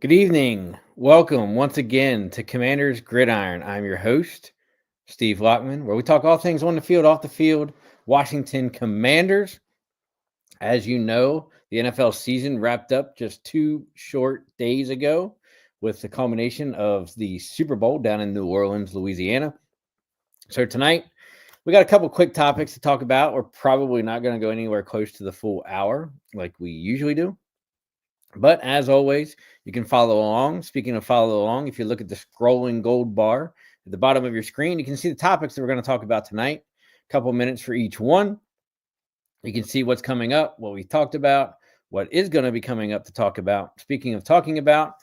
Good evening. Welcome once again to Commanders Gridiron. I'm your host, Steve Lockman, where we talk all things on the field, off the field, Washington Commanders. As you know, the NFL season wrapped up just 2 short days ago with the culmination of the Super Bowl down in New Orleans, Louisiana. So tonight, we got a couple quick topics to talk about. We're probably not going to go anywhere close to the full hour like we usually do. But as always, you can follow along. Speaking of follow along, if you look at the scrolling gold bar at the bottom of your screen, you can see the topics that we're going to talk about tonight. A couple minutes for each one. You can see what's coming up, what we talked about, what is going to be coming up to talk about. Speaking of talking about,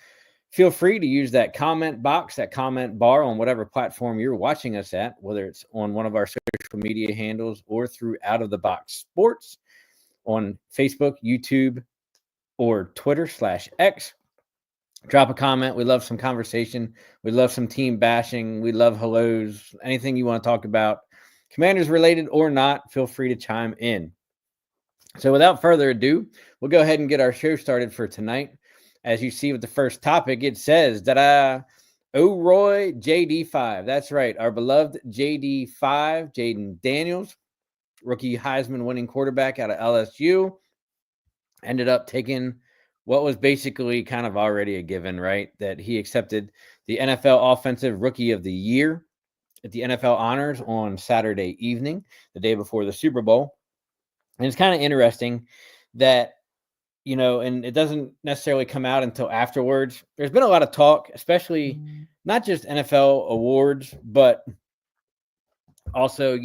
feel free to use that comment box, that comment bar on whatever platform you're watching us at, whether it's on one of our social media handles or through Out of the Box Sports on Facebook, YouTube, or Twitter/X. Drop a comment. We love some conversation. We love some team bashing. We love hellos. Anything you want to talk about, Commanders related or not, feel free to chime in. So without further ado, we'll go ahead and get our show started for tonight. As you see with the first topic, it says that Roy JD5. That's right. Our beloved JD5, Jaden Daniels, rookie Heisman winning quarterback out of LSU, ended up taking what was basically kind of already a given, right? That he accepted the NFL Offensive Rookie of the Year at the NFL Honors on Saturday evening, the day before the Super Bowl. And it's kind of interesting that, and it doesn't necessarily come out until afterwards. There's been a lot of talk, especially not just NFL awards, but also,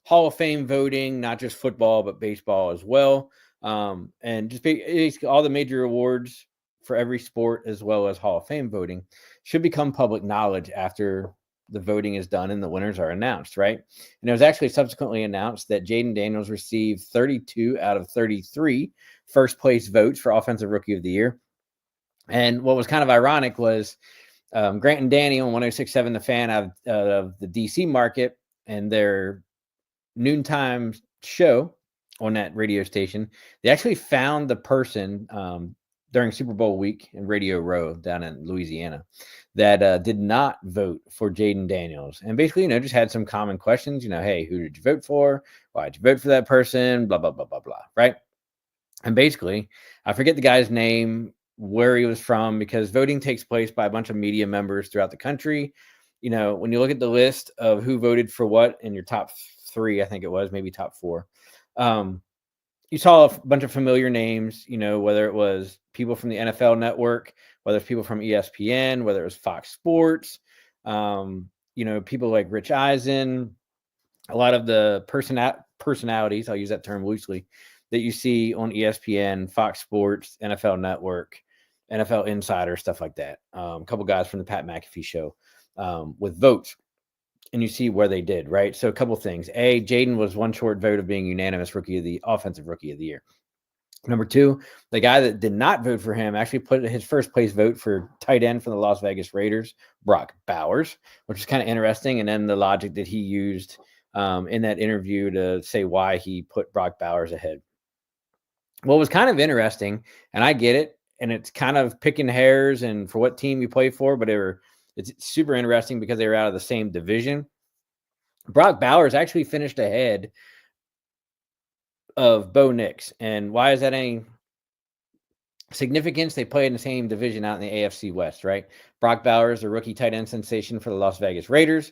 Hall of Fame voting, not just football, but baseball as well. And just basically all the major awards for every sport, as well as Hall of Fame voting, should become public knowledge after the voting is done and the winners are announced, right? And it was actually subsequently announced that Jaden Daniels received 32 out of 33 first place votes for Offensive Rookie of the Year. And what was kind of ironic was Grant and Danny on 106.7 The Fan out of the DC market, and their noontime show on that radio station, they actually found the person during Super Bowl week in Radio Row down in Louisiana that did not vote for Jaden Daniels. And basically, just had some common questions, hey, who did you vote for? Why did you vote for that person? Blah, blah, blah, blah, blah, right? And basically, I forget the guy's name, where he was from, because voting takes place by a bunch of media members throughout the country. When you look at the list of who voted for what in your top three, I think it was, maybe top four, you saw a bunch of familiar names, whether it was people from the NFL Network, whether it's people from ESPN, whether it was Fox Sports, people like Rich Eisen, a lot of the personalities, I'll use that term loosely, that you see on ESPN, Fox Sports, NFL Network, NFL Insider, stuff like that. A couple guys from the Pat McAfee show with votes. And you see where they did, right? So a couple things. A, Jaden was one short vote of being unanimous offensive rookie of the year. Number two, the guy that did not vote for him actually put his first place vote for tight end for the Las Vegas Raiders, Brock Bowers, which is kind of interesting. And then the logic that he used in that interview to say why he put Brock Bowers ahead. What was kind of interesting, and I get it, and it's kind of picking hairs and for what team you play for, but it's super interesting because they were out of the same division. Brock Bowers actually finished ahead of Bo Nix. And why is that any significance? They play in the same division out in the AFC West, right? Brock Bowers, the rookie tight end sensation for the Las Vegas Raiders.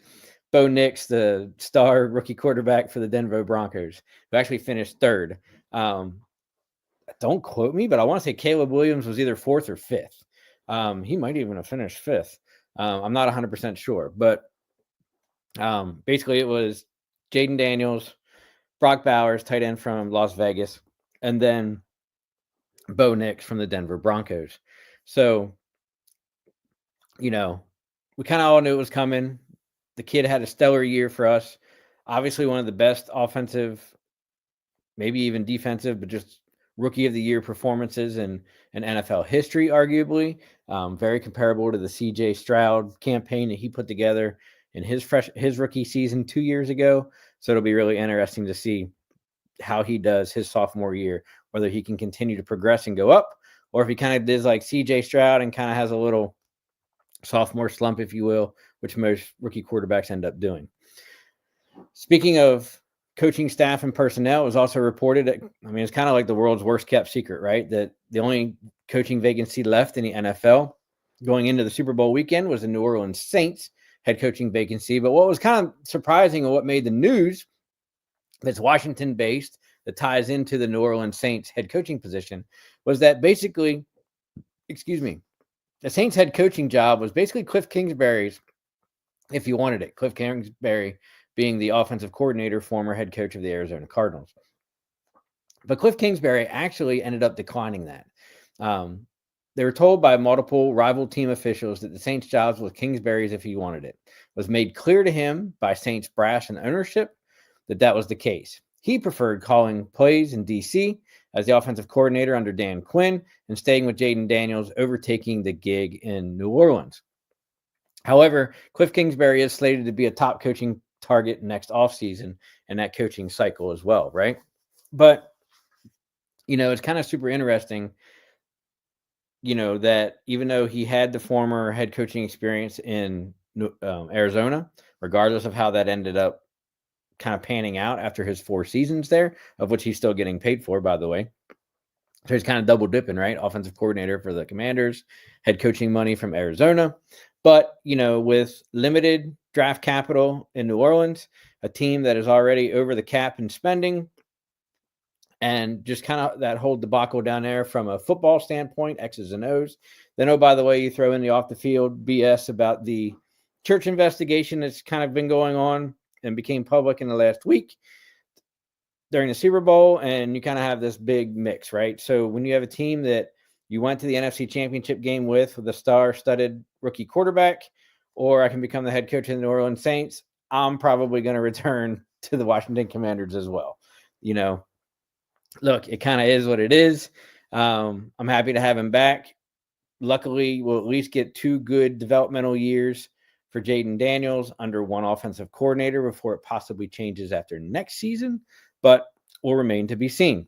Bo Nix, the star rookie quarterback for the Denver Broncos, who actually finished third. Don't quote me, but I want to say Caleb Williams was either fourth or fifth. He might even have finished fifth. I'm not 100% sure, but basically it was Jaden Daniels, Brock Bowers, tight end from Las Vegas, and then Bo Nix from the Denver Broncos. So, we kind of all knew it was coming. The kid had a stellar year for us. Obviously one of the best offensive, maybe even defensive, but just rookie of the year performances in NFL history, arguably. Very comparable to the CJ Stroud campaign that he put together in his rookie season 2 years ago. So it'll be really interesting to see how he does his sophomore year, whether he can continue to progress and go up, or if he kind of does like CJ Stroud and kind of has a little sophomore slump, if you will, which most rookie quarterbacks end up doing. Speaking of coaching staff and personnel, it was also reported, it's kind of like the world's worst kept secret, right? That the only coaching vacancy left in the NFL going into the Super Bowl weekend was the New Orleans Saints head coaching vacancy. But what was kind of surprising and what made the news that's Washington based, that ties into the New Orleans Saints head coaching position, was that basically, the Saints head coaching job was basically Cliff Kingsbury's, if you wanted it. Cliff Kingsbury being the offensive coordinator, former head coach of the Arizona Cardinals. But Cliff Kingsbury actually ended up declining that. They were told by multiple rival team officials that the Saints' jobs was Kingsbury's if he wanted it. It was made clear to him by Saints brass and ownership that was the case. He preferred calling plays in D.C. as the offensive coordinator under Dan Quinn and staying with Jaden Daniels, overtaking the gig in New Orleans. However, Cliff Kingsbury is slated to be a top coaching target next offseason and that coaching cycle as well, right? But, it's kind of super interesting, that even though he had the former head coaching experience in Arizona, regardless of how that ended up kind of panning out after his 4 seasons there, of which he's still getting paid for, by the way. So he's kind of double dipping, right? Offensive coordinator for the Commanders, head coaching money from Arizona. But, with limited draft capital in New Orleans, a team that is already over the cap in spending, and just kind of that whole debacle down there from a football standpoint, X's and O's. Then, oh, by the way, you throw in the off the field BS about the church investigation that's kind of been going on and became public in the last week during the Super Bowl, and you kind of have this big mix, right? So when you have a team that you went to the NFC Championship game with a star-studded rookie quarterback, or I can become the head coach of the New Orleans Saints, I'm probably going to return to the Washington Commanders as well. Look, it kind of is what it is. I'm happy to have him back. Luckily, we'll at least get 2 good developmental years for Jaden Daniels under one offensive coordinator before it possibly changes after next season, but will remain to be seen.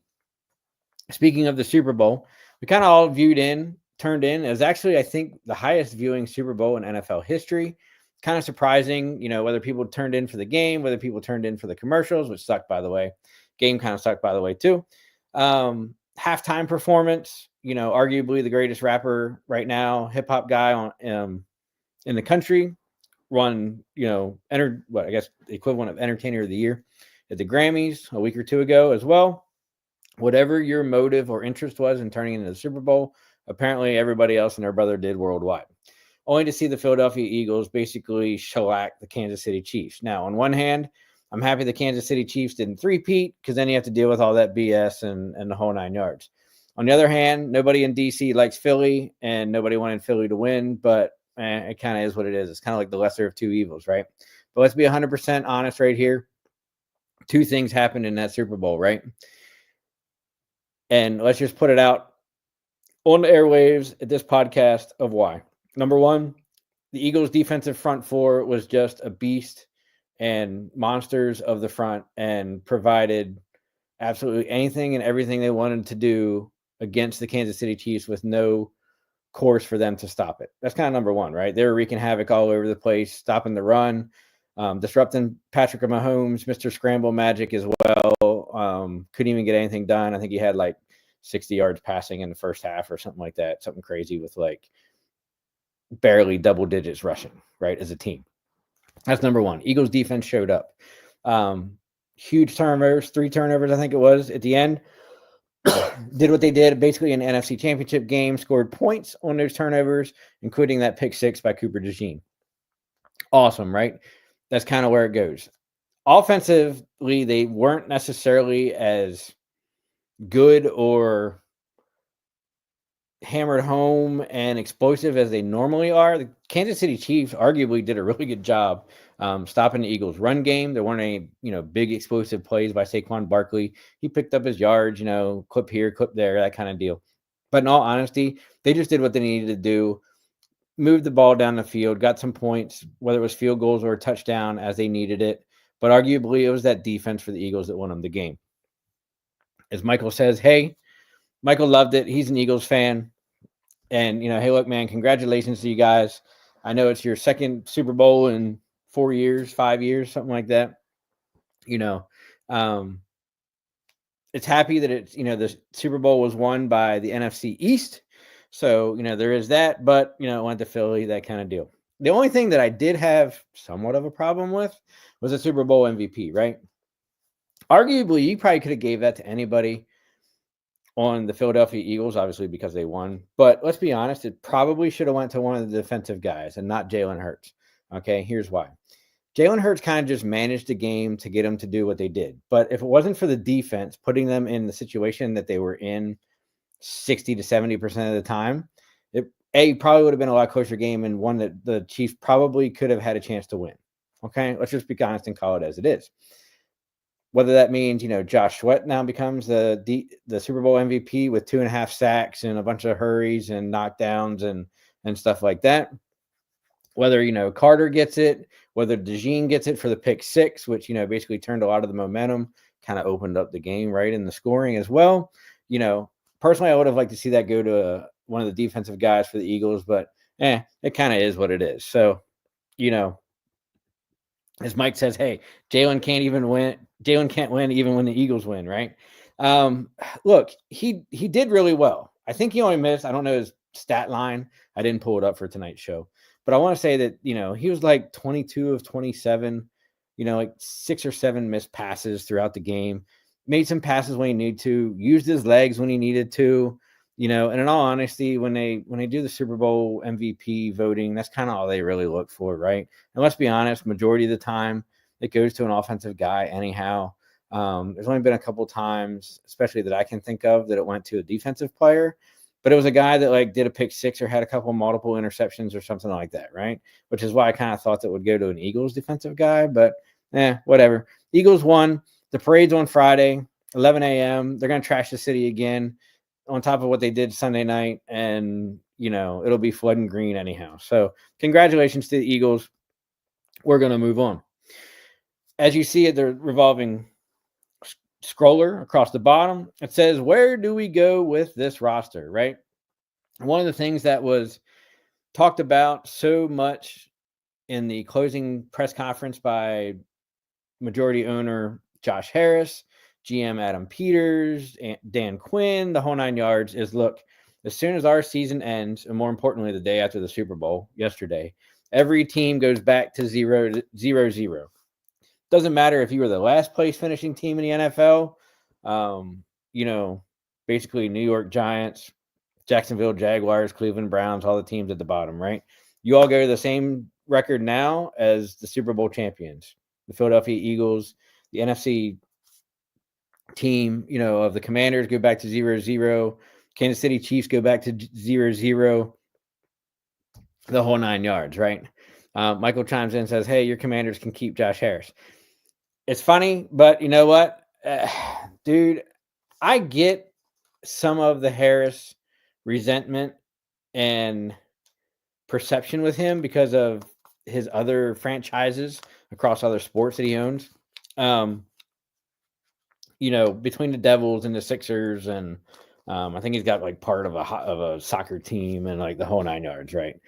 Speaking of the Super Bowl, we kind of all turned in as actually, I think, the highest viewing Super Bowl in NFL history. Kind of surprising, whether people turned in for the game, whether people turned in for the commercials, which sucked, by the way. Game kind of sucked, by the way, too. Halftime performance, arguably the greatest rapper right now, hip hop guy in the country, won, I guess the equivalent of Entertainer of the Year at the Grammys a week or 2 ago as well. Whatever your motive or interest was in turning into the Super Bowl, apparently everybody else and their brother did worldwide. Only to see the Philadelphia Eagles basically shellac the Kansas City Chiefs. Now, on one hand, I'm happy the Kansas City Chiefs didn't three-peat, because then you have to deal with all that BS and the whole 9 yards. On the other hand, nobody in D.C. likes Philly, and nobody wanted Philly to win, but it kind of is what it is. It's kind of like the lesser of 2 evils, right? But let's be 100% honest right here. 2 things happened in that Super Bowl, right? And let's just put it out on the airwaves at this podcast of why. Number 1, the Eagles' defensive front 4 was just a beast and monsters of the front, and provided absolutely anything and everything they wanted to do against the Kansas City Chiefs with no course for them to stop it. That's kind of number 1, right? They were wreaking havoc all over the place, stopping the run, disrupting Patrick Mahomes, Mr. Scramble Magic as well. Couldn't even get anything done. I think he had like 60 yards passing in the first half or something like that. Something crazy with like barely double digits rushing, right, as a team. That's number 1. Eagles defense showed up. Huge turnovers, 3 turnovers, I think it was, at the end. Did what they did basically in the NFC Championship game, scored points on those turnovers, including that pick 6 by Cooper DeJean. Awesome, right? That's kind of where it goes. Offensively, they weren't necessarily as good or hammered home and explosive as they normally are. The Kansas City Chiefs arguably did a really good job stopping the Eagles' run game. There weren't any, big explosive plays by Saquon Barkley. He picked up his yards, clip here, clip there, that kind of deal. But in all honesty, they just did what they needed to do, moved the ball down the field, got some points, whether it was field goals or a touchdown as they needed it. But arguably, it was that defense for the Eagles that won them the game. As Michael says, hey, Michael loved it. He's an Eagles fan. And, hey, look, man, congratulations to you guys. I know it's your second Super Bowl in 4 years, 5 years, something like that. You know, um, it's happy that the Super Bowl was won by the NFC East. So, there is that, but, it went to Philly, that kind of deal. The only thing that I did have somewhat of a problem with was the Super Bowl MVP, right? Arguably, you probably could have gave that to anybody on the Philadelphia Eagles, obviously because they won. But let's be honest, it probably should have went to one of the defensive guys and not Jalen Hurts. Okay, here's why. Jalen Hurts kind of just managed the game to get them to do what they did. But if it wasn't for the defense putting them in the situation that they were in 60 to 70% of the time, it probably would have been a lot closer game and one that the Chiefs probably could have had a chance to win. Okay, let's just be honest and call it as it is. Whether that means, Josh Sweat now becomes the Super Bowl MVP with 2.5 sacks and a bunch of hurries and knockdowns and stuff like that. Whether, Carter gets it, whether DeJean gets it for the pick six, which, basically turned a lot of the momentum, kind of opened up the game, right, in the scoring as well. Personally, I would have liked to see that go to one of the defensive guys for the Eagles, but it kind of is what it is. So, as Mike says, hey, Jalen can't win even when the Eagles win, right? Look, he did really well. I think he only missed, I don't know his stat line. I didn't pull it up for tonight's show. But I want to say that, he was like 22 of 27, like 6 or 7 missed passes throughout the game. Made some passes when he needed to, used his legs when he needed to, and in all honesty, when they do the Super Bowl MVP voting, that's kind of all they really look for, right? And let's be honest, majority of the time it goes to an offensive guy anyhow. There's only been a couple times, especially that I can think of, that it went to a defensive player, but it was a guy that did a pick six or had a couple multiple interceptions or something like that, right? Which is why I kind of thought that would go to an Eagles defensive guy, but whatever. Eagles won. The parade's on Friday, 11 a.m. They're going to trash the city again on top of what they did Sunday night, and it'll be flooding green anyhow. So congratulations to the Eagles. We're going to move on. As you see it, the revolving scroller across the bottom, it says, where do we go with this roster, right? One of the things that was talked about so much in the closing press conference by majority owner Josh Harris, GM Adam Peters, Dan Quinn, the whole 9 yards, is look, as soon as our season ends, and more importantly, the day after the Super Bowl yesterday, every team goes back to 0-0. Doesn't matter if you were the last place finishing team in the NFL, basically New York Giants, Jacksonville Jaguars, Cleveland Browns, all the teams at the bottom, right? You all go to the same record now as the Super Bowl champions, the Philadelphia Eagles, the NFC team, of the Commanders go back to 0-0. Kansas City Chiefs go back to 0-0. The whole 9 yards, right? Michael chimes in and says, hey, your Commanders can keep Josh Harris. It's funny, but you know what? Dude, I get some of the Harris resentment and perception with him because of his other franchises across other sports that he owns. Between the Devils and the Sixers, and I think he's got part of a soccer team and the whole 9 yards, right?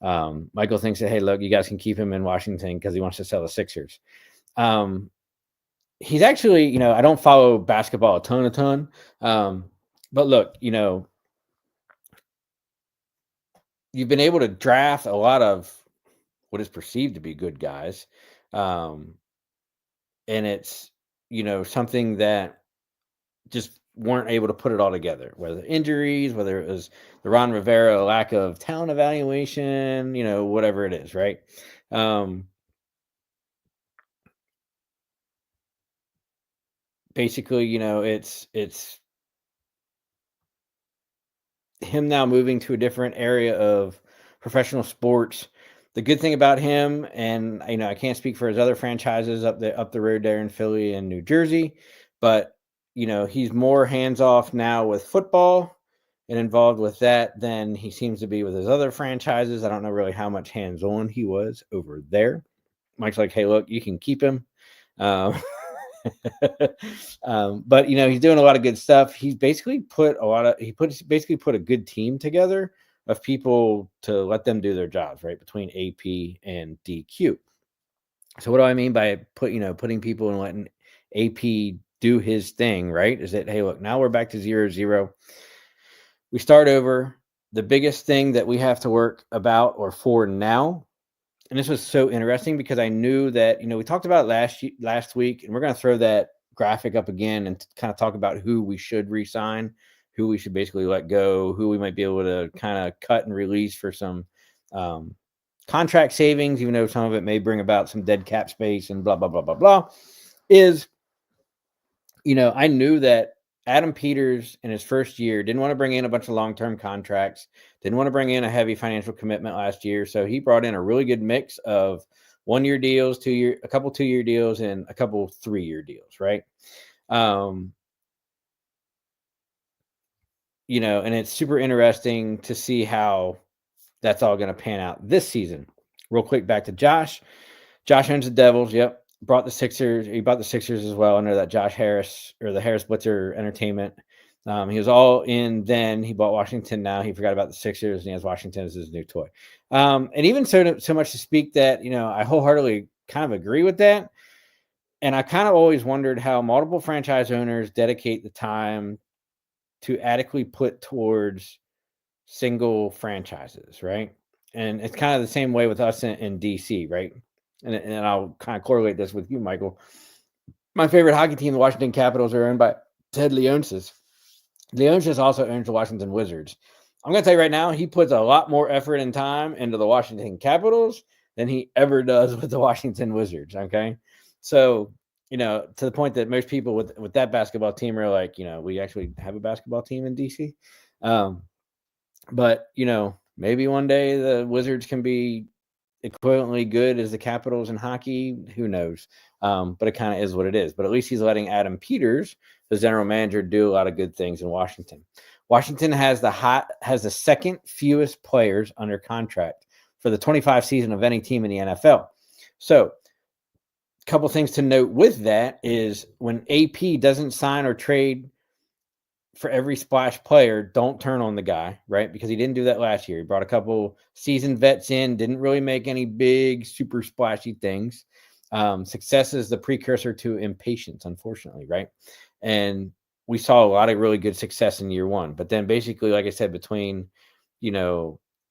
Michael thinks that, hey, look, you guys can keep him in Washington because he wants to sell the Sixers. He's actually, I don't follow basketball a ton. But look, you've been able to draft a lot of what is perceived to be good guys. And it's, something that just weren't able to put it all together, whether injuries, whether it was the Ron Rivera lack of talent evaluation, whatever it is, right? Basically, it's him now moving to a different area of professional sports. The good thing about him, and I can't speak for his other franchises up the road there in Philly and New Jersey, but he's more hands off now with football and involved with that than he seems to be with his other franchises. I don't know really how much hands on he was over there. Mike's like, hey, look, you can keep him. But he's doing a lot of good stuff. He's basically put a good team together of people to let them do their jobs, right? Between AP and DQ. So what do I mean by putting people and letting AP do his thing, right? Is that, hey, look, now we're back to 0-0. We start over. The biggest thing that we have to work about or for now, and this was so interesting because I knew that, we talked about it last week, and we're going to throw that graphic up again and kind of talk about who we should re-sign, who we should basically let go, who we might be able to kind of cut and release for some contract savings, even though some of it may bring about some dead cap space and blah, blah, blah, blah, blah, is, I knew that Adam Peters in his first year didn't want to bring in a bunch of long-term contracts, didn't want to bring in a heavy financial commitment last year. So he brought in a really good mix of 1-year deals, a couple 2-year deals, and a couple 3-year deals, right? And it's super interesting to see how that's all going to pan out this season. Real quick, back to Josh. Josh owns the Devils. Yep. Brought the Sixers. He bought the Sixers as well under that Josh Harris or the Harris Blitzer Entertainment. He was all in then. He bought Washington now. He forgot about the Sixers, and he has Washington as his new toy. And even so much to speak that, I wholeheartedly kind of agree with that. And I kind of always wondered how multiple franchise owners dedicate the time to adequately put towards single franchises, right? And it's kind of the same way with us in DC, right? And I'll kind of correlate this with you, Michael. My favorite hockey team, the Washington Capitals, are owned by Ted Leonsis. Leonsis also owns the Washington Wizards. I'm going to tell you right now, he puts a lot more effort and time into the Washington Capitals than he ever does with the Washington Wizards, okay? So, to the point that most people with that basketball team are like, we actually have a basketball team in DC. But, maybe one day the Wizards can be equivalently good as the Capitals in hockey. Who knows? But it kind of is what it is. But at least he's letting Adam Peters, the general manager, do a lot of good things in Washington. Washington has the second fewest players under contract for the 25 season of any team in the NFL. So a couple things to note with that is when AP doesn't sign or trade for every splash player, don't turn on the guy, right? Because he didn't do that last year. He brought a couple seasoned vets in, didn't really make any big, super splashy things. Success is the precursor to impatience, unfortunately, right? And we saw a lot of really good success in year one. But then basically, like I said, between,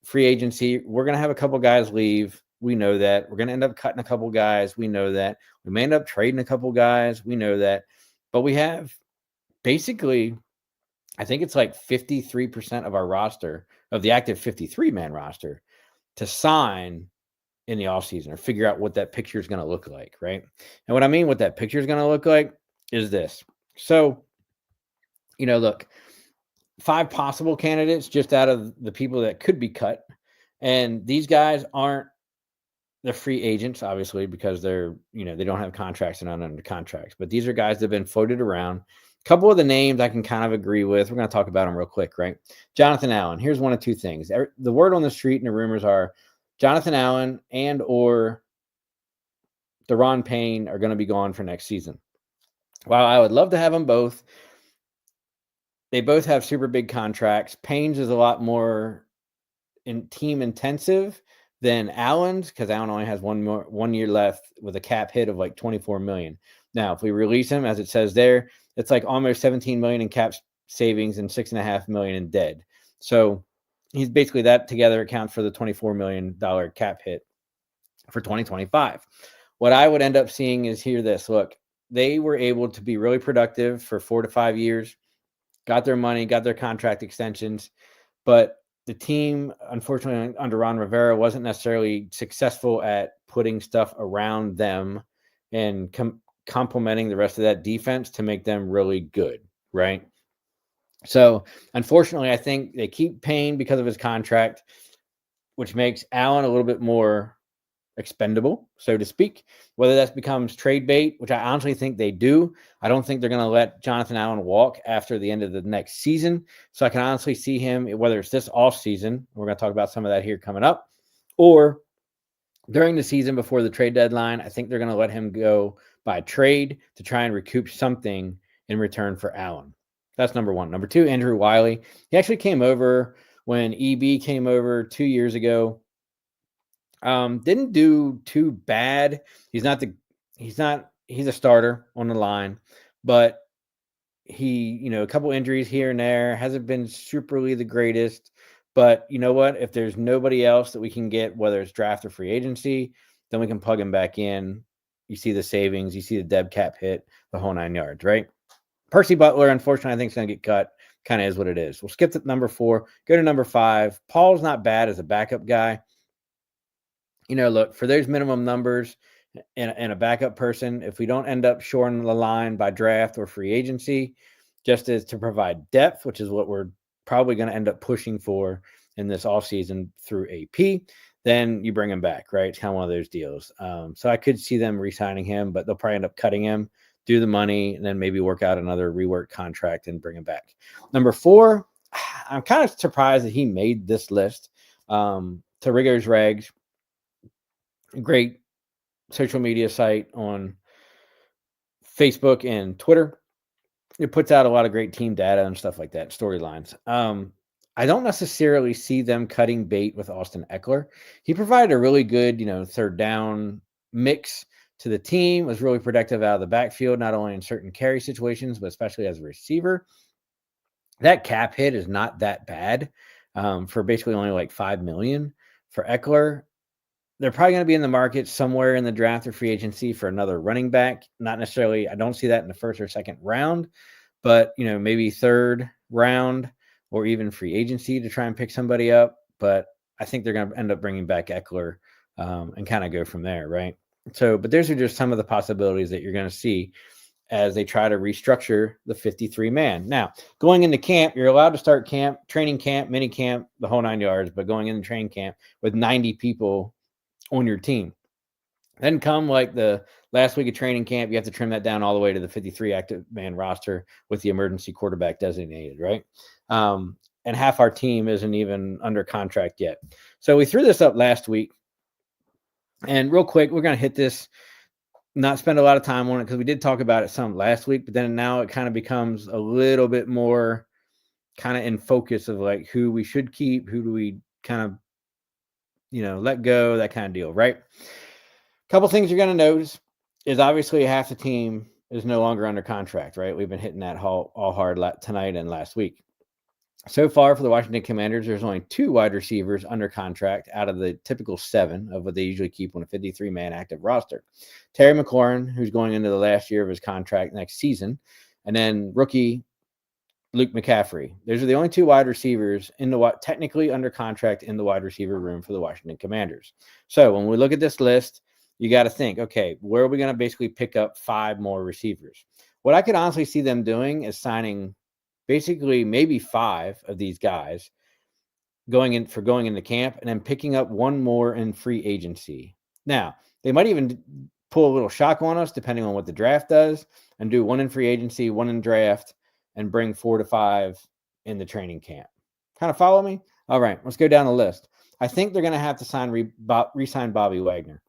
free agency, we're going to have a couple guys leave. We know that. We're going to end up cutting a couple guys. We know that. We may end up trading a couple guys. We know that. But we have basically, I think it's like 53% of our roster, of the active 53-man roster, to sign in the offseason or figure out what that picture is going to look like, right? And what I mean what that picture is going to look like is this. So, look, 5 possible candidates just out of the people that could be cut. And these guys aren't the free agents, obviously, because they're, they don't have contracts and not under contracts. But these are guys that have been floated around. A couple of the names I can kind of agree with. We're going to talk about them real quick, right? Jonathan Allen. Here's one of two things. The word on the street and the rumors are Jonathan Allen and or Deron Payne are going to be gone for next season. While I would love to have them both, they both have super big contracts. Payne's is a lot more team intensive than Allen's because Allen only has 1 year left with a cap hit of like $24 million. Now, if we release him, as it says there, it's like almost $17 million in cap savings and $6.5 million in dead. So he's basically that together accounts for the $24 million cap hit for 2025. What I would end up seeing is this. Look, they were able to be really productive for 4 to 5 years, got their money, got their contract extensions, but the team, unfortunately, under Ron Rivera, wasn't necessarily successful at putting stuff around them and complementing the rest of that defense to make them really good, right? So, unfortunately, I think they keep Payne because of his contract, which makes Allen a little bit more expendable, so to speak. Whether that becomes trade bait, which I honestly think they do. I don't think they're going to let Jonathan Allen walk after the end of the next season. So I can honestly see him, whether it's this off season, we're going to talk about some of that here coming up, or during the season before the trade deadline. I think they're going to let him go by trade to try and recoup something in return for Allen. That's number one. Number two, Andrew Wiley. He actually came over when EB came over 2 years ago. Didn't do too bad. He's a starter on the line, but he, a couple injuries here and there, hasn't been superly the greatest. But you know what? If there's nobody else that we can get, whether it's draft or free agency, then we can plug him back in. You see the savings, you see the dead cap hit, the whole 9 yards, right? Percy Butler, unfortunately, I think is going to get cut. Kind of is what it is. We'll skip to number 4, go to number 5. Paul's not bad as a backup guy. Look, for those minimum numbers and a backup person, if we don't end up shoring the line by draft or free agency, just as to provide depth, which is what we're probably going to end up pushing for in this offseason through AP, then you bring him back, right? It's kind of one of those deals. So I could see them re-signing him, but they'll probably end up cutting him, do the money, and then maybe work out another rework contract and bring him back. Number 4, I'm kind of surprised that he made this list. To Riggo's Regs, great social media site on Facebook and Twitter. It puts out a lot of great team data and stuff like that, storylines. I don't necessarily see them cutting bait with Austin Eckler. He provided a really good, third down mix to the team, was really productive out of the backfield, not only in certain carry situations, but especially as a receiver. That cap hit is not that bad for basically only like $5 million for Eckler. They're probably going to be in the market somewhere in the draft or free agency for another running back. Not necessarily, I don't see that in the first or second round, but maybe third round or even free agency to try and pick somebody up. But I think they're going to end up bringing back Eckler and kind of go from there, right? So, but those are just some of the possibilities that you're going to see as they try to restructure the 53-man. Now, going into camp, you're allowed to start camp, training camp, mini camp, the whole 9 yards, but going into training camp with 90 people on your team. Then come like the last week of training camp, you have to trim that down all the way to the 53 active man roster with the emergency quarterback designated, right? And half our team isn't even under contract yet. So we threw this up last week. And real quick, we're going to hit this, not spend a lot of time on it because we did talk about it some last week, but then now it kind of becomes a little bit more kind of in focus of like who we should keep, who do we kind of let go, that kind of deal, right? Couple things you're going to notice is obviously half the team is no longer under contract, right? We've been hitting that all hard tonight and last week. So far for the Washington Commanders, there's only 2 wide receivers under contract out of the typical 7 of what they usually keep on a 53-man active roster. Terry McLaurin, who's going into the last year of his contract next season, and then rookie Luke McCaffrey. Those are the only 2 wide receivers in the technically under contract in the wide receiver room for the Washington Commanders. So when we look at this list, you got to think, okay, where are we going to basically pick up 5 more receivers? What I could honestly see them doing is signing basically maybe 5 of these guys going into camp and then picking up 1 more in free agency. Now, they might even pull a little shock on us depending on what the draft does and do 1 in free agency, 1 in draft, and bring 4 to 5 in the training camp. Kind of follow me? All right, let's go down the list. I think they're going to have to re-sign Bobby Wagner.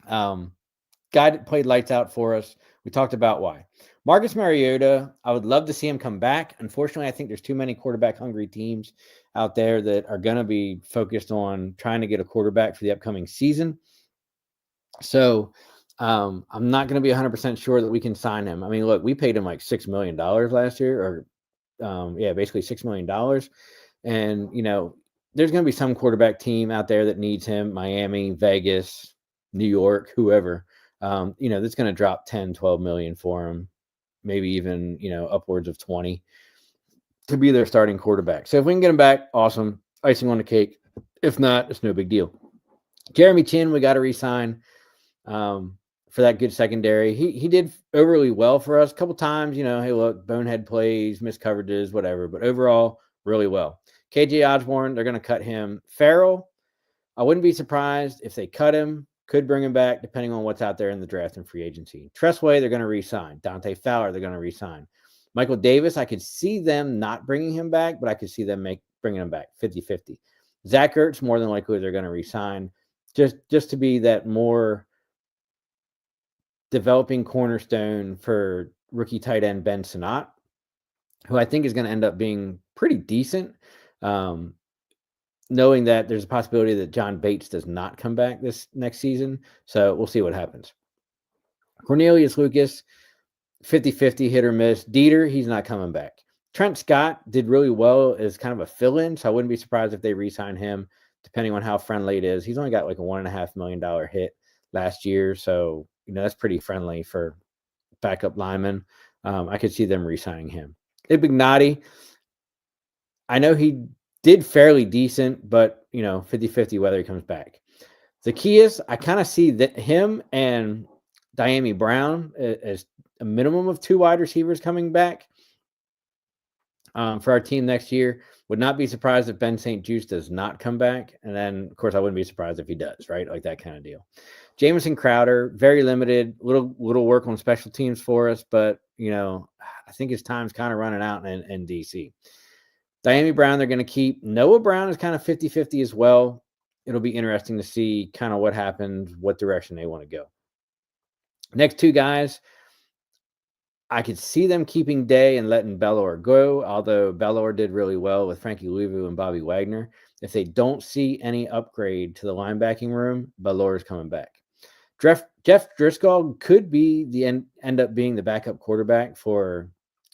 Guy that played lights out for us. We talked about why. Marcus Mariota, I would love to see him come back. Unfortunately, I think there's too many quarterback-hungry teams out there that are going to be focused on trying to get a quarterback for the upcoming season. So I'm not going to be 100% sure that we can sign him. I mean, look, we paid him like $6 million last year, or basically $6 million. And, there's going to be some quarterback team out there that needs him, Miami, Vegas, New York, whoever, that's going to drop 10, 12 million for him, maybe even, upwards of 20 to be their starting quarterback. So if we can get him back, awesome. Icing on the cake. If not, it's no big deal. Jeremy Chin, we got to re-sign for that good secondary. He did overly well for us a couple times. Hey, look, bonehead plays, missed coverages, whatever. But overall, really well. KJ Osborne, they're going to cut him. Farrell, I wouldn't be surprised if they cut him. Could bring him back depending on what's out there in the draft and free agency. Tressway, they're going to re-sign. Dante Fowler, they're going to re-sign. Michael Davis, I could see them not bringing him back, but I could see them bringing him back 50-50. Zach Ertz, more than likely they're going to re-sign just to be that more developing cornerstone for rookie tight end Ben Sinnott, who I think is going to end up being pretty decent. knowing that there's a possibility that John Bates does not come back this next season. So we'll see what happens. Cornelius Lucas, 50-50 hit or miss. Dieter, he's not coming back. Trent Scott did really well as kind of a fill-in, so I wouldn't be surprised if they re-sign him, depending on how friendly it is. He's only got like a $1.5 million hit last year, so that's pretty friendly for backup lineman. I could see them re-signing him. Ibignati, I know he did fairly decent, but 50-50 whether he comes back. Zacchaeus, I kind of see that him and Diami Brown as a minimum of 2 wide receivers coming back for our team next year. Would not be surprised if Ben St. Juste does not come back. And then, of course, I wouldn't be surprised if he does, right? Like that kind of deal. Jamison Crowder, very limited, little work on special teams for us, but, I think his time's kind of running out in D.C. Diami Brown, they're going to keep. Noah Brown is kind of 50-50 as well. It'll be interesting to see kind of what happens, what direction they want to go. Next 2 guys, I could see them keeping Day and letting Bellor go, although Bellor did really well with Frankie Louvu and Bobby Wagner. If they don't see any upgrade to the linebacking room, Bellor is coming back. Jeff Driscoll could be end up being the backup quarterback for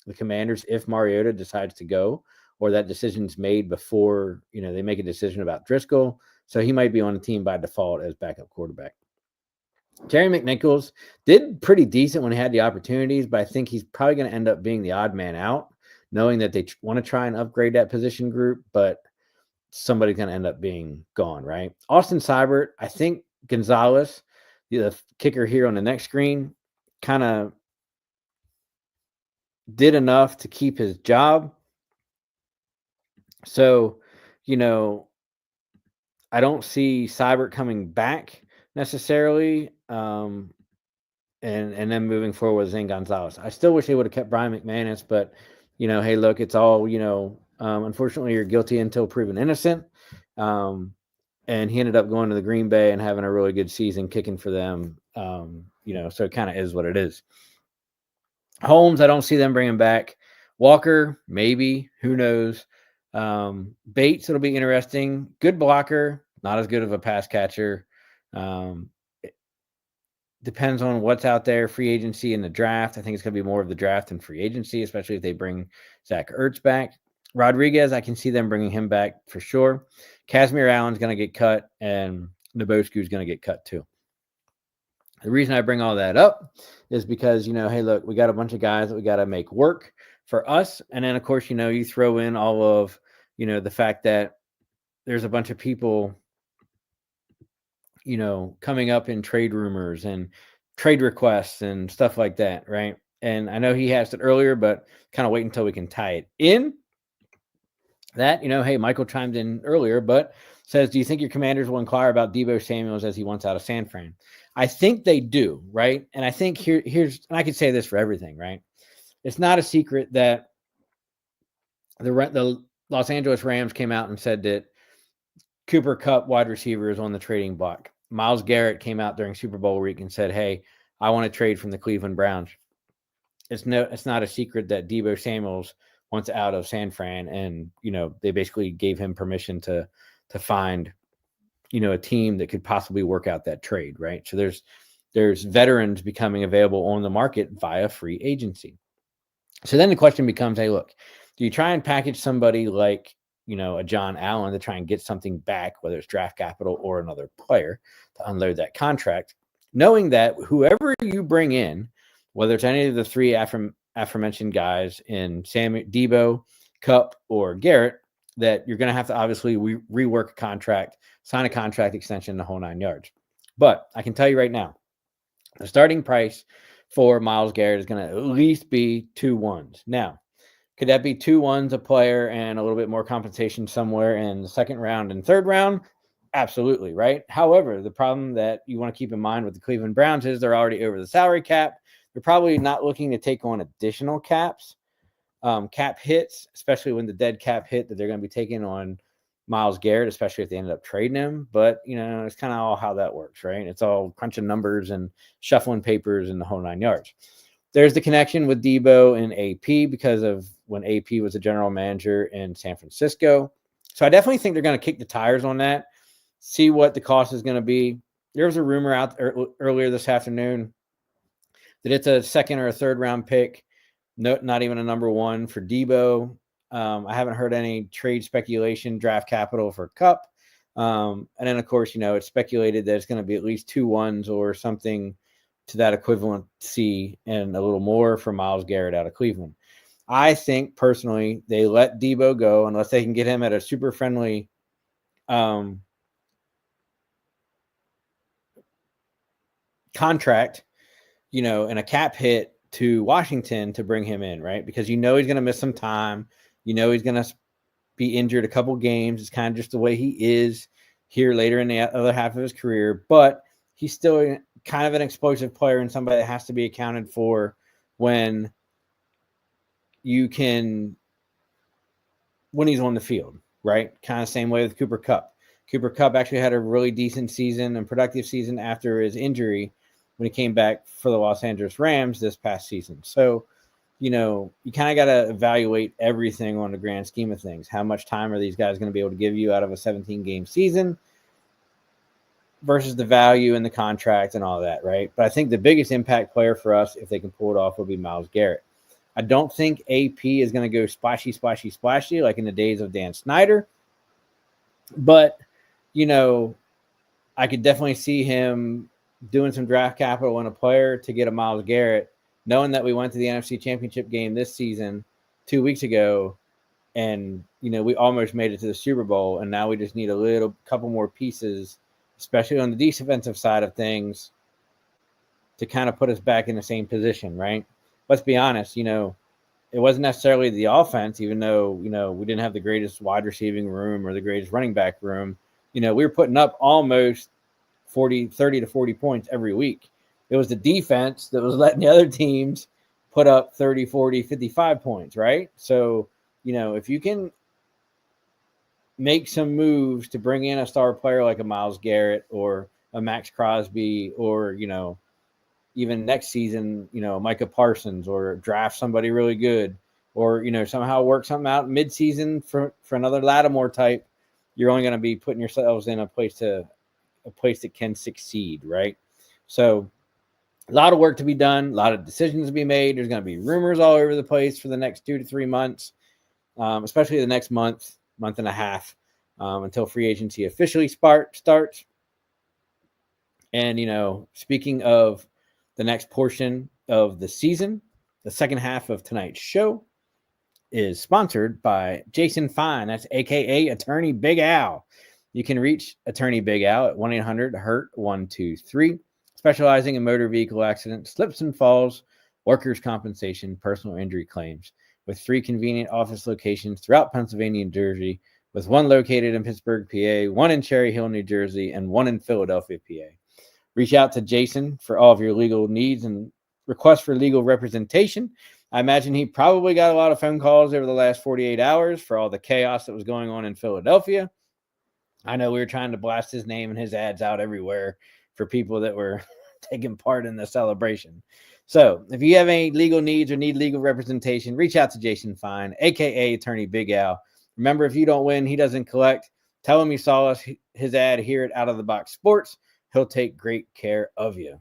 the Commanders if Mariota decides to go, or that decision's made before they make a decision about Driscoll. So he might be on the team by default as backup quarterback. Terry McNichols did pretty decent when he had the opportunities, but I think he's probably going to end up being the odd man out, knowing that they want to try and upgrade that position group, but somebody's going to end up being gone, right? Austin Seibert, I think Gonzalez, the kicker here on the next screen, kind of did enough to keep his job. So, I don't see Seibert coming back necessarily, and then moving forward with Zane Gonzalez. I still wish they would have kept Brian McManus, but hey, look, it's all unfortunately you're guilty until proven innocent. And he ended up going to the Green Bay and having a really good season kicking for them. So it kind of is what it is. Holmes, I don't see them bringing back. Walker, maybe, who knows. Bates, it'll be interesting. Good blocker, not as good of a pass catcher. It depends on what's out there, free agency and the draft. I think it's going to be more of the draft and free agency, especially if they bring Zach Ertz back. Rodriguez, I can see them bringing him back for sure. Casimir Allen's going to get cut, and Naboscu's going to get cut too. The reason I bring all that up is because, hey, look, we got a bunch of guys that we got to make work for us. And then, of course, you throw in all of, the fact that there's a bunch of people, coming up in trade rumors and trade requests and stuff like that, right? And I know he asked it earlier, but kind of wait until we can tie it in. That, hey, Michael chimed in earlier, but says, do you think your Commanders will inquire about Deebo Samuels as he wants out of San Fran? I think they do, right? And I think here's, and I could say this for everything, right? It's not a secret that the Los Angeles Rams came out and said that Cooper Kupp wide receiver is on the trading block. Myles Garrett came out during Super Bowl week and said, hey, I want to trade from the Cleveland Browns. It's not a secret that Deebo Samuels wants out of San Fran, and they basically gave him permission to find a team that could possibly work out that trade, right? So there's veterans becoming available on the market via free agency. So then the question becomes, hey, look, do you try and package somebody like a John Allen to try and get something back, whether it's draft capital or another player, to unload that contract, knowing that whoever you bring in, whether it's any of the 3 aforementioned guys in Deebo, Kupp, or Garrett, that you're going to have to obviously rework a contract, sign a contract extension, the whole 9 yards. But I can tell you right now, the starting price for Myles Garrett is going to at least be 2 ones. Now, could that be 2 ones a player and a little bit more compensation somewhere in the second round and third round? Absolutely, right? However, the problem that you want to keep in mind with the Cleveland Browns is they're already over the salary cap. They're probably not looking to take on additional cap hits, especially when the dead cap hit that they're going to be taking on Myles Garrett, especially if they ended up trading him. But, it's kind of all how that works, right? It's all crunching numbers and shuffling papers and the whole 9 yards. There's the connection with Deebo and AP because of when AP was a general manager in San Francisco. So I definitely think they're going to kick the tires on that, see what the cost is going to be. There was a rumor out earlier this afternoon that it's a second or a third round pick, not even a number one for Debo. I haven't heard any trade speculation, draft capital for Cup. And then, of course, it's speculated that it's going to be at least 2 1s or something to that equivalency and a little more for Myles Garrett out of Cleveland. I think personally they let Debo go unless they can get him at a super friendly contract, and a cap hit to Washington to bring him in, right? Because he's going to miss some time. He's going to be injured a couple games. It's kind of just the way he is here later in the other half of his career. But he's still kind of an explosive player and somebody that has to be accounted for when he's on the field, right? Kind of same way with Cooper Kupp. Cooper Kupp actually had a really decent season and productive season after his injury when he came back for the Los Angeles Rams this past season. So, you kind of got to evaluate everything on the grand scheme of things. How much time are these guys going to be able to give you out of a 17-game season versus the value in the contract and all that, right? But I think the biggest impact player for us, if they can pull it off, will be Myles Garrett. I don't think AP is going to go splashy like in the days of Dan Snyder. But, I could definitely see him doing some draft capital in a player to get a Myles Garrett, knowing that we went to the NFC Championship game this season 2 weeks ago, and, we almost made it to the Super Bowl, and now we just need a couple more pieces, especially on the defensive side of things, to kind of put us back in the same position, right? Let's be honest, it wasn't necessarily the offense, even though, we didn't have the greatest wide receiving room or the greatest running back room. We were putting up almost 30 to 40 points every week. It was the defense that was letting the other teams put up 30, 40, 55 points, right? So, if you can make some moves to bring in a star player like a Myles Garrett or a Max Crosby or, even next season, Micah Parsons, or draft somebody really good, or, somehow work something out mid-season for another Lattimore type, you're only going to be putting yourselves in a place that can succeed, right? So a lot of work to be done, a lot of decisions to be made. There's going to be rumors all over the place for the next 2 to 3 months, especially the next month and a half, until free agency officially starts. And, speaking of the next portion of the season, the second half of tonight's show is sponsored by Jason Fine. That's AKA Attorney Big Al. You can reach Attorney Big Al at 1-800-HURT-123, specializing in motor vehicle accidents, slips and falls, workers' compensation, personal injury claims, with 3 convenient office locations throughout Pennsylvania and Jersey, with 1 located in Pittsburgh, PA, 1 in Cherry Hill, New Jersey, and 1 in Philadelphia, PA. Reach out to Jason for all of your legal needs and requests for legal representation. I imagine he probably got a lot of phone calls over the last 48 hours for all the chaos that was going on in Philadelphia. I know we were trying to blast his name and his ads out everywhere for people that were taking part in the celebration. So if you have any legal needs or need legal representation, reach out to Jason Fine, AKA Attorney Big Al. Remember, if you don't win, he doesn't collect. Tell him you saw his ad here at Out of the Box Sports. He'll take great care of you.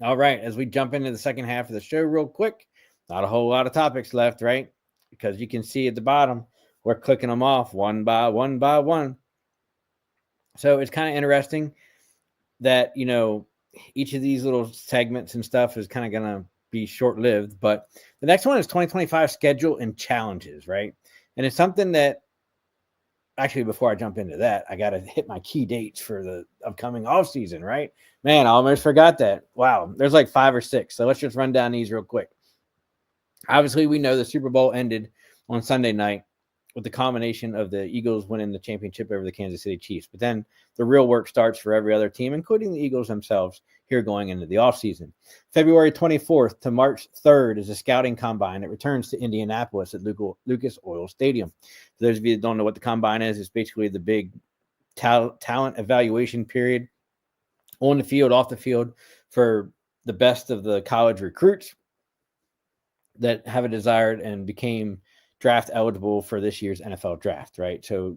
All right, as we jump into the second half of the show real quick, not a whole lot of topics left, right? Because you can see at the bottom, we're clicking them off one by one. So it's kind of interesting that, each of these little segments and stuff is kind of going to be short-lived. But the next one is 2025 schedule and challenges, right? And it's something that, actually, before I jump into that, I got to hit my key dates for the upcoming offseason, right? Man, I almost forgot that. Wow, there's like 5 or 6. So let's just run down these real quick. Obviously, we know the Super Bowl ended on Sunday night with the combination of the Eagles winning the championship over the Kansas City Chiefs. But then the real work starts for every other team, including the Eagles themselves, here going into the offseason. February 24th to March 3rd is a scouting combine that returns to Indianapolis at Lucas Oil Stadium. For those of you that don't know what the combine is, it's basically the big talent evaluation period on the field, off the field, for the best of the college recruits that have a desired and became draft eligible for this year's NFL draft, right? So,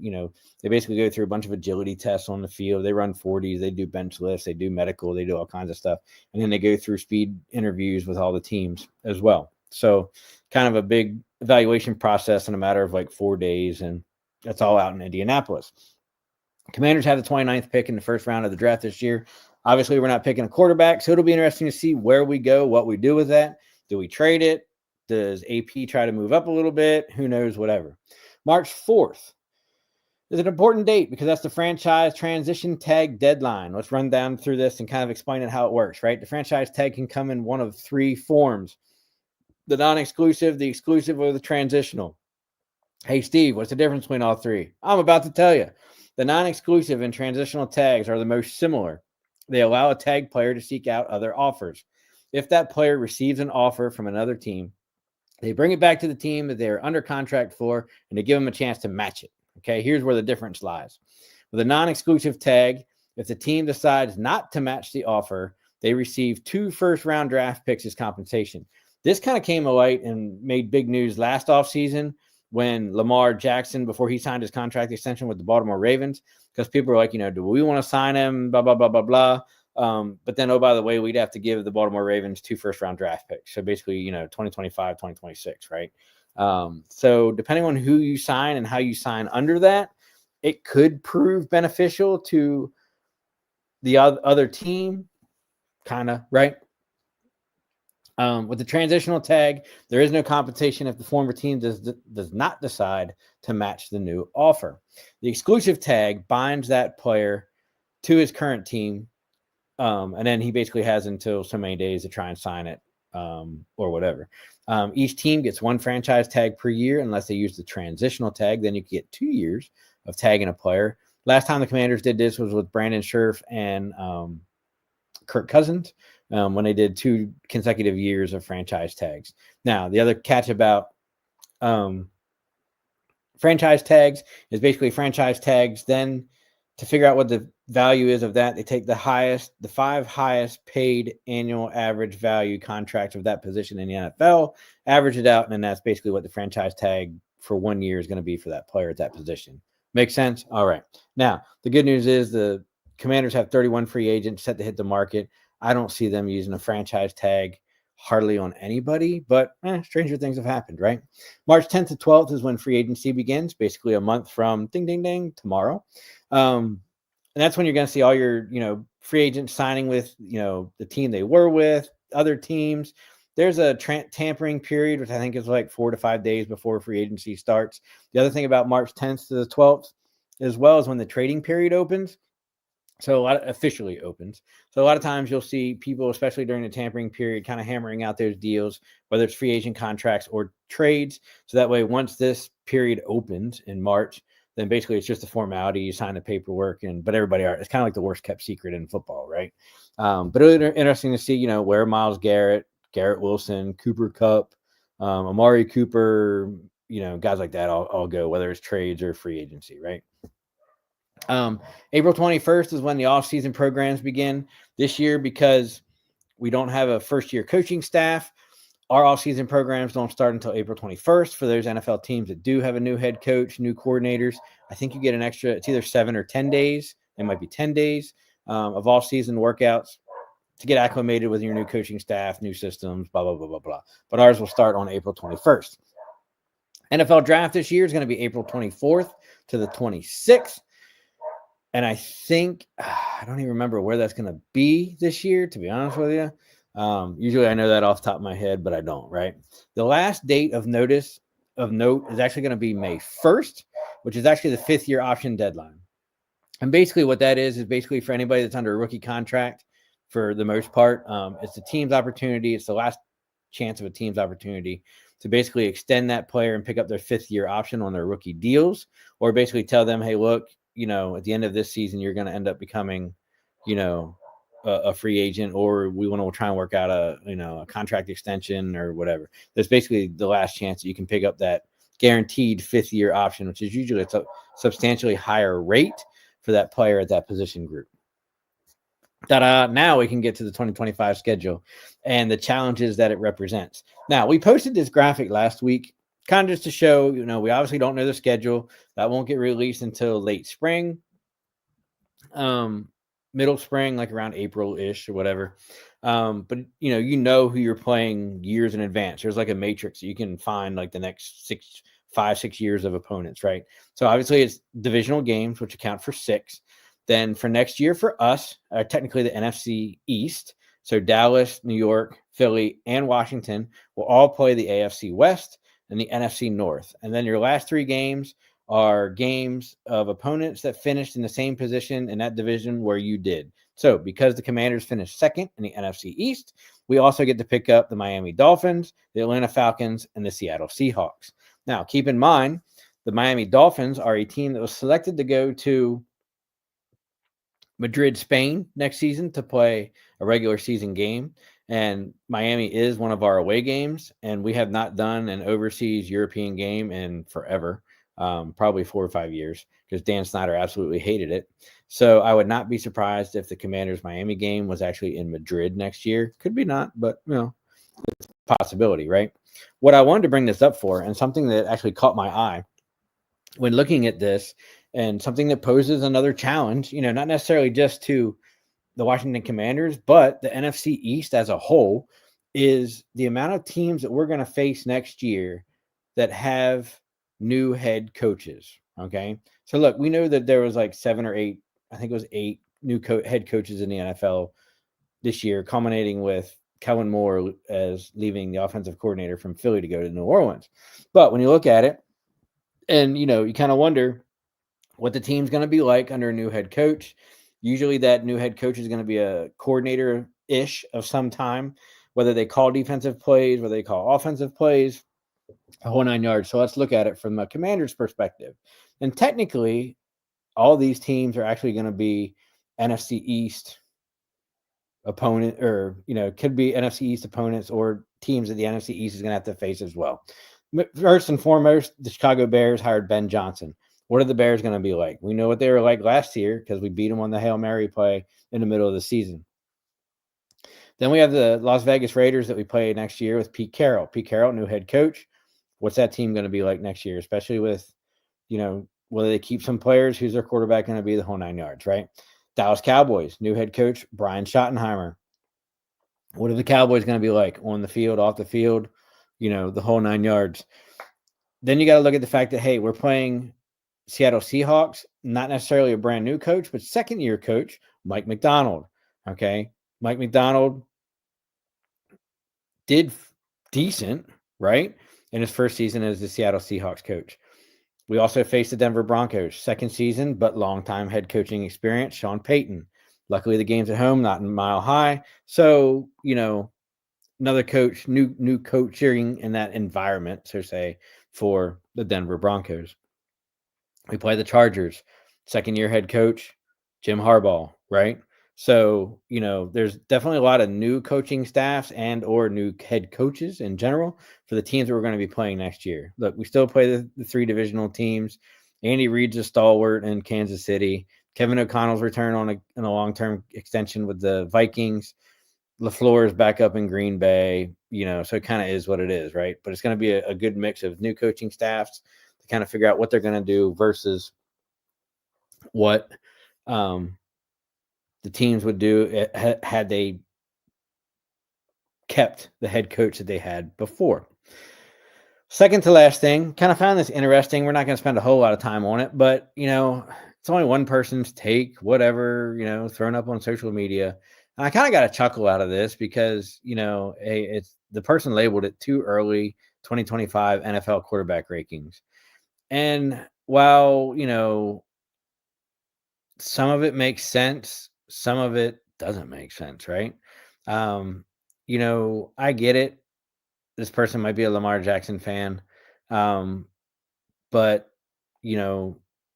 they basically go through a bunch of agility tests on the field. They run 40s, they do bench lifts, they do medical, they do all kinds of stuff. And then they go through speed interviews with all the teams as well. So kind of a big evaluation process in a matter of like 4 days. And that's all out in Indianapolis. Commanders have the 29th pick in the first round of the draft this year. Obviously, we're not picking a quarterback, so it'll be interesting to see where we go, what we do with that. Do we trade it? Does AP try to move up a little bit? Who knows, whatever. March 4th is an important date because that's the franchise transition tag deadline. Let's run down through this and kind of explain it how it works, right? The franchise tag can come in one of three forms: the non-exclusive, the exclusive, or the transitional. Hey, Steve, what's the difference between all three? I'm about to tell you. The non-exclusive and transitional tags are the most similar. They allow a tag player to seek out other offers. If that player receives an offer from another team, they bring it back to the team that they're under contract for, and they give them a chance to match it. Okay, here's where the difference lies. With a non-exclusive tag, if the team decides not to match the offer, they receive 2 first-round draft picks as compensation. This kind of came to light and made big news last offseason when Lamar Jackson, before he signed his contract extension with the Baltimore Ravens, because people were like, do we want to sign him, blah, blah, blah, blah, blah. But then, oh, by the way, we'd have to give the Baltimore Ravens 2 first-round draft picks. So basically, 2025, 2026, right? So depending on who you sign and how you sign under that, it could prove beneficial to the other team, kind of, right? With the transitional tag, there is no compensation if the former team does not decide to match the new offer. The exclusive tag binds that player to his current team, and then he basically has until so many days to try and sign it, or whatever. Each team gets 1 franchise tag per year unless they use the transitional tag. Then you get 2 years of tagging a player. Last time the Commanders did this was with Brandon Scherf and Kirk Cousins, when they did 2 consecutive years of franchise tags. Now, the other catch about franchise tags is basically franchise tags. Then to figure out what the value is of that, they take the 5 highest paid annual average value contracts of that position in the NFL, average it out, and then that's basically what the franchise tag for 1 year is going to be for that player at that position. Make sense? All right. Now, the good news is the Commanders have 31 free agents set to hit the market. I don't see them using a franchise tag hardly on anybody, but stranger things have happened, right? March 10th to 12th is when free agency begins, basically a month from ding, ding, ding, tomorrow. And that's when you're going to see all your, free agents signing with, the team they were with, other teams. There's a tampering period, which I think is like 4 to 5 days before free agency starts. The other thing about March 10th to the 12th, as well, as when the trading period opens. So officially opens. So a lot of times you'll see people, especially during the tampering period, kind of hammering out those deals, whether it's free agent contracts or trades. So that way, once this period opens in March, then basically it's just a formality. You sign the paperwork, but everybody it's kind of like the worst kept secret in football, right? But really interesting to see, where Myles Garrett Wilson, Cooper Kupp, Amari Cooper, guys like that all go, whether it's trades or free agency, right? April 21st is when the off-season programs begin this year. Because we don't have a first-year coaching staff, our off-season programs don't start until April 21st. For those NFL teams that do have a new head coach, new coordinators, I think you get an extra, it's either 7 or 10 days. It might be 10 days of off-season workouts to get acclimated with your new coaching staff, new systems, blah, blah, blah, blah, blah. But ours will start on April 21st. NFL draft this year is going to be April 24th to the 26th. And I think, I don't even remember where that's going to be this year, to be honest with you. Usually I know that off the top of my head, but I don't, right? The last date of note is actually going to be May 1st, which is actually the 5th-year option deadline. And basically what that is basically for anybody that's under a rookie contract, for the most part, it's the team's opportunity. It's the last chance of a team's opportunity to basically extend that player and pick up their 5th-year option on their rookie deals, or basically tell them, hey, look, at the end of this season, you're going to end up becoming, a free agent, or we want to try and work out a contract extension or whatever. That's basically the last chance that you can pick up that guaranteed 5th-year option, which is usually a substantially higher rate for that player at that position group. Now we can get to the 2025 schedule and the challenges that it represents. Now, we posted this graphic last week, kind of just to show, we obviously don't know the schedule. That won't get released until late spring, middle spring, like around April-ish or whatever. But who you're playing years in advance. There's like a matrix. You can find like the next 6 years of opponents, right? So obviously it's divisional games, which account for 6. Then for next year for us, technically the NFC East. So Dallas, New York, Philly, and Washington will all play the AFC West and the NFC North. And then your last 3 games are games of opponents that finished in the same position in that division where you did. So because the Commanders finished second in the NFC East, we also get to pick up the Miami Dolphins, the Atlanta Falcons, and the Seattle Seahawks. Now, keep in mind, the Miami Dolphins are a team that was selected to go to Madrid, Spain next season to play a regular season game. And Miami is one of our away games, and we have not done an overseas European game in forever, probably 4 or 5 years, because Dan Snyder absolutely hated it. So I would not be surprised if the Commanders Miami game was actually in Madrid next year. Could be not, but it's a possibility, right? What I wanted to bring this up for, and something that actually caught my eye when looking at this, and something that poses another challenge, not necessarily just to the Washington Commanders, but the NFC East as a whole, is the amount of teams that we're going to face next year that have new head coaches. Okay. So look, we know that there was like 7 or 8, I think it was 8 new head coaches in the NFL this year, culminating with Kellen Moore as leaving the offensive coordinator from Philly to go to New Orleans. But when you look at it, and you kind of wonder what the team's going to be like under a new head coach. Usually that new head coach is going to be a coordinator-ish of some time, whether they call defensive plays, whether they call offensive plays, a whole 9 yards. So let's look at it from a Commander's perspective. And technically, all these teams are actually going to be NFC East opponent, or could be NFC East opponents or teams that the NFC East is going to have to face as well. First and foremost, the Chicago Bears hired Ben Johnson. What are the Bears going to be like? We know what they were like last year because we beat them on the Hail Mary play in the middle of the season. Then we have the Las Vegas Raiders that we play next year with Pete Carroll. Pete Carroll, new head coach. What's that team going to be like next year, especially with, whether they keep some players, who's their quarterback going to be, the whole 9 yards, right? Dallas Cowboys, new head coach, Brian Schottenheimer. What are the Cowboys going to be like on the field, off the field, the whole 9 yards? Then you got to look at the fact that, hey, we're playing Seattle Seahawks, not necessarily a brand new coach, but second-year coach, Mike Macdonald. Okay. Mike Macdonald did decent, right, in his first season as the Seattle Seahawks coach. We also faced the Denver Broncos, second season, but long-time head coaching experience, Sean Payton. Luckily, the game's at home, not in Mile High. So, another coach, new coaching in that environment, so say, for the Denver Broncos. We play the Chargers, second-year head coach, Jim Harbaugh, right? So, there's definitely a lot of new coaching staffs and or new head coaches in general for the teams that we're going to be playing next year. Look, we still play the 3 divisional teams. Andy Reid's a stalwart in Kansas City. Kevin O'Connell's return on a long-term extension with the Vikings. LaFleur is back up in Green Bay, so it kind of is what it is, right? But it's going to be a good mix of new coaching staffs to kind of figure out what they're going to do versus what the teams would do had they kept the head coach that they had before. Second to last thing, kind of found this interesting. We're not going to spend a whole lot of time on it, but, it's only one person's take, whatever, thrown up on social media. And I kind of got a chuckle out of this because, it's the person labeled it too early 2025 NFL quarterback rankings. And while, some of it makes sense, some of it doesn't make sense, right? I get it. This person might be a Lamar Jackson fan. But,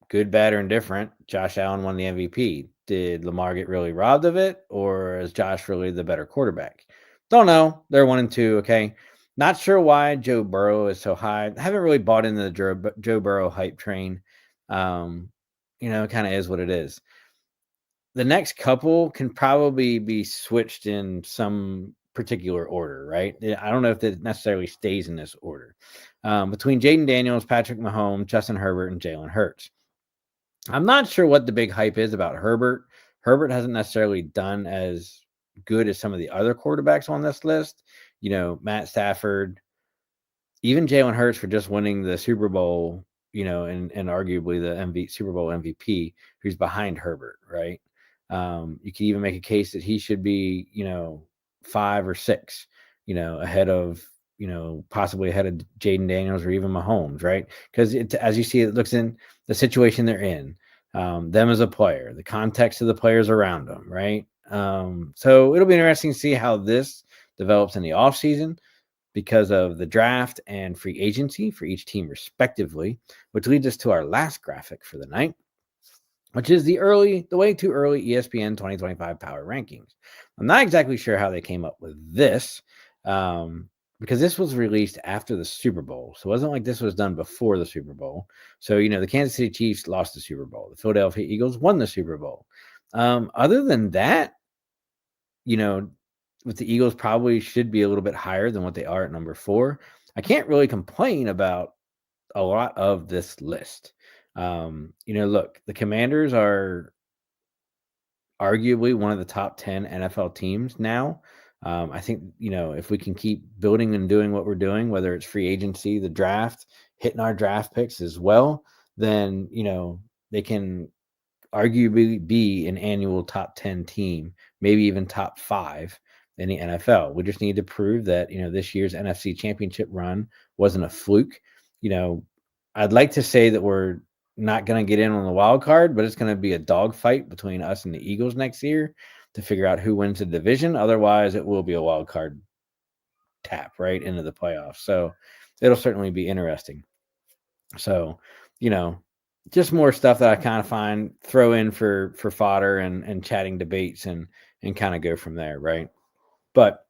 good, bad, or indifferent, Josh Allen won the MVP. Did Lamar get really robbed of it, or is Josh really the better quarterback? Don't know. They're 1 and 2. Okay. Not sure why Joe Burrow is so high. I haven't really bought into the Joe Burrow hype train. It kind of is what it is. The next couple can probably be switched in some particular order, right? I don't know if it necessarily stays in this order. Between Jaden Daniels, Patrick Mahomes, Justin Herbert, and Jalen Hurts. I'm not sure what the big hype is about Herbert. Herbert hasn't necessarily done as good as some of the other quarterbacks on this list. Matt Stafford, even Jalen Hurts for just winning the Super Bowl, and arguably the Super Bowl MVP, who's behind Herbert, right? You could even make a case that he should be, 5 or 6, ahead of, possibly ahead of Jaden Daniels or even Mahomes, right? Because as you see, it looks in the situation they're in, them as a player, the context of the players around them, right? So it'll be interesting to see how this develops in the offseason because of the draft and free agency for each team respectively, which leads us to our last graphic for the night, which is the way too early ESPN 2025 power rankings. I'm not exactly sure how they came up with this, because this was released after the Super Bowl. So it wasn't like this was done before the Super Bowl. So, the Kansas City Chiefs lost the Super Bowl. The Philadelphia Eagles won the Super Bowl. Other than that, with the Eagles probably should be a little bit higher than what they are at number 4. I can't really complain about a lot of this list. Look, the Commanders are arguably one of the top 10 NFL teams now. I think, if we can keep building and doing what we're doing, whether it's free agency, the draft, hitting our draft picks as well, then, they can arguably be an annual top 10 team, maybe even top 5 in the NFL. We just need to prove that, this year's NFC Championship run wasn't a fluke. I'd like to say that we're not going to get in on the wild card, but it's going to be a dogfight between us and the Eagles next year to figure out who wins the division. Otherwise, it will be a wild card tap right into the playoffs. So it'll certainly be interesting. So, just more stuff that I kind of throw in for fodder and chatting debates and kind of go from there, right? But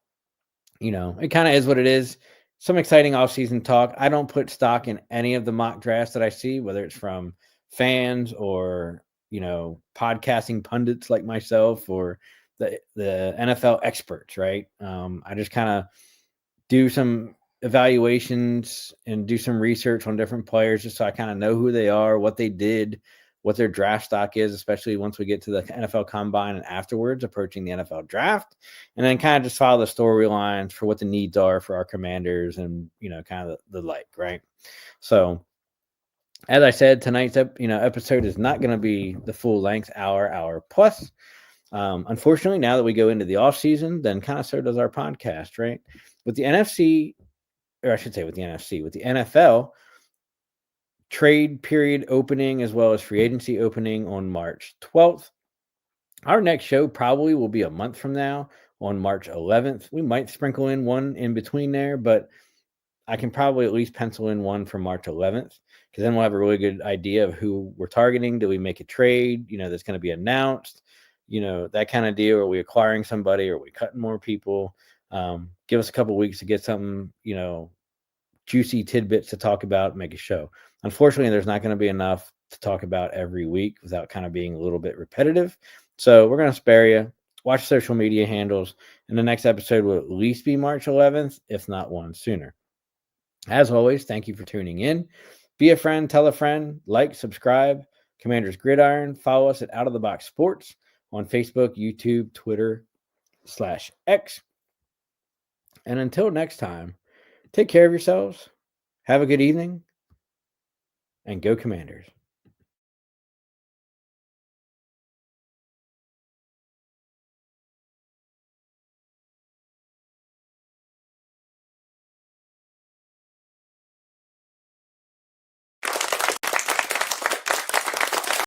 it kind of is what it is. Some exciting offseason talk. I don't put stock in any of the mock drafts that I see, whether it's from fans or podcasting pundits like myself or the NFL experts, right? I just kind of do some evaluations and do some research on different players just so I kind of know who they are, what they did, what their draft stock is, especially once we get to the NFL Combine and afterwards approaching the NFL Draft, and then kind of just follow the storylines for what the needs are for our Commanders and, kind of the like, right? So as I said, tonight's episode is not going to be the full length hour plus. Unfortunately, now that we go into the off season, then kind of so does our podcast, right? With the NFC, or I should say with the NFC, with the NFL trade period opening as well as free agency opening on March 12th. Our next show probably will be a month from now on March 11th. We might sprinkle in one in between there, but I can probably at least pencil in one for March 11th because then we'll have a really good idea of who we're targeting. Do we make a trade, that's going to be announced, that kind of deal? Are we acquiring somebody? Are we cutting more people? Give us a couple weeks to get something, juicy tidbits to talk about, make a show. Unfortunately, there's not going to be enough to talk about every week without kind of being a little bit repetitive. So we're going to spare you. Watch social media handles. And the next episode will at least be March 11th, if not one sooner. As always, thank you for tuning in. Be a friend, tell a friend, like, subscribe. Commanders Gridiron. Follow us at Out of the Box Sports on Facebook, YouTube, Twitter, /X. And until next time, take care of yourselves. Have a good evening. And go Commanders.